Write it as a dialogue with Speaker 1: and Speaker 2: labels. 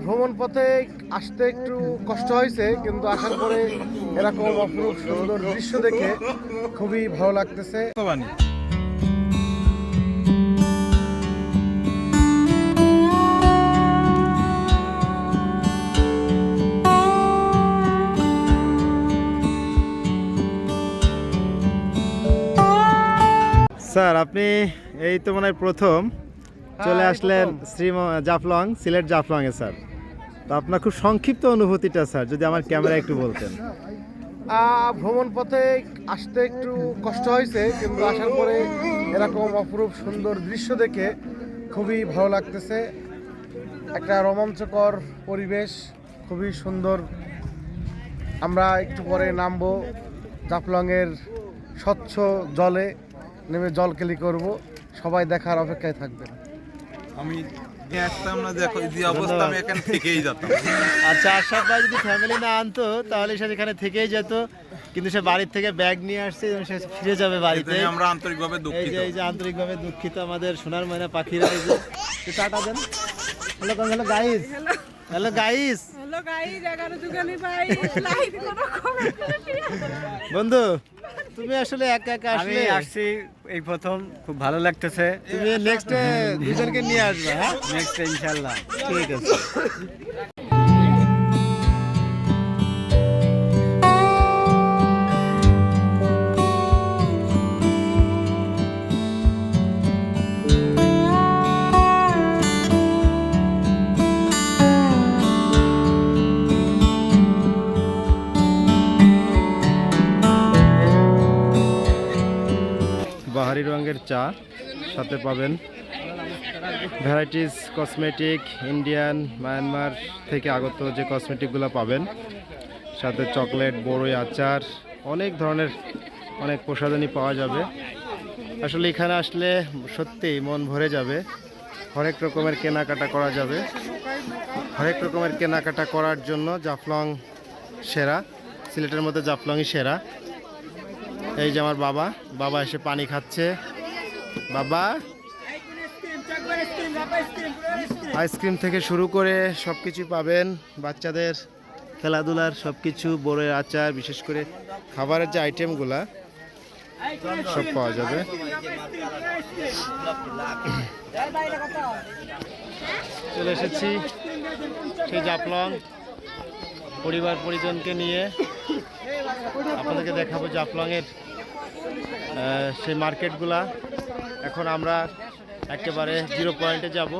Speaker 1: ভ্রমণ পথে আসতে একটু কষ্ট হয়েছে, কিন্তু আসার পরে এরকম অপরূপ সুন্দর দৃশ্য দেখে খুবই ভালো লাগতেছে।
Speaker 2: স্যার, আপনি এই তো মনে হয় প্রথম চলে আসলেন জাফলং, সিলেট জাফলং এ স্যার। তো আপনার খুব সংক্ষিপ্ত অনুভূতিটা স্যার যদি আমার ক্যামেরা একটু বলতেন।
Speaker 1: ভ্রমণ পথে আসতে একটু কষ্ট হয়েছে, কিন্তু আসার পরে এরকম অপরূপ সুন্দর দৃশ্য দেখে খুবই ভালো লাগতেছে। একটা রোমাঞ্চকর পরিবেশ, খুবই সুন্দর। আমরা একটু পরে নামবো জাফলংয়ের স্বচ্ছ জলে, নেমে জল কেলি করব। সবাই দেখার অপেক্ষায় থাকবেন।
Speaker 3: আমি আসতাম না, দেখো যে অবস্থা, আমি এখান থেকেই যেতাম।
Speaker 2: আচ্ছা, আশরাফ ভাই যদি ফ্যামিলি না আনতো তাহলে সে এখানে থেকেই যেত, কিন্তু সে বাড়ির থেকে ব্যাগ নিয়ে আসছে এবং সে ফিরে যাবে বাড়িতে।
Speaker 3: আমরা আন্তরিকভাবে দুঃখিত।
Speaker 2: এই যে আন্তরিকভাবে দুঃখিত আমাদের সোনার ময়না পাখিরা। এই যে টাটা দেন। Hello hello guys, hello guys,
Speaker 4: hello guys, 11 যুগালি ভাই লাইভ কোনো কমেন্ট
Speaker 2: বন্ধু তুমি আসলে একা একা আসলে?
Speaker 5: আসছি এই প্রথম, খুব ভালো লাগতেছে।
Speaker 2: তুমি নেক্সট দুজনকে নিয়ে আসবে? হ্যাঁ,
Speaker 5: নেক্সট ইনশাআল্লাহ।
Speaker 2: ঠিক আছে। বাহারি রঙের চা, সাথে পাবেন ভ্যারাইটিস কসমেটিক, ইন্ডিয়ান, মায়ানমার থেকে আগত যে কসমেটিকগুলো পাবেন, সাথে চকলেট, বড়ই, আচার, অনেক ধরনের অনেক প্রসাধনী পাওয়া যাবে। আসলে এখানে আসলে সত্যিই মন ভরে যাবে। হরেক রকমের কেনাকাটা করা যাবে। হরেক রকমের কেনাকাটা করার জন্য জাফলং সেরা, সিলেটের মধ্যে জাফলংই সেরা। এই যে আমার বাবা এসে পানি খাচ্ছে। বাবা, আইসক্রিম থেকে শুরু করে সব কিছু পাবেন, বাচ্চাদের খেলাধুলার সব কিছু, বড়ের আচার, বিশেষ করে খাবারের যে আইটেমগুলা সব পাওয়া যাবে। চলে এসেছি সেই জাফলং, পরিবার পরিজনকে নিয়ে আপনাদেরকে দেখাবো জাফলংয়ের সেই মার্কেটগুলা। এখন আমরা একেবারে জিরো পয়েন্টে যাব।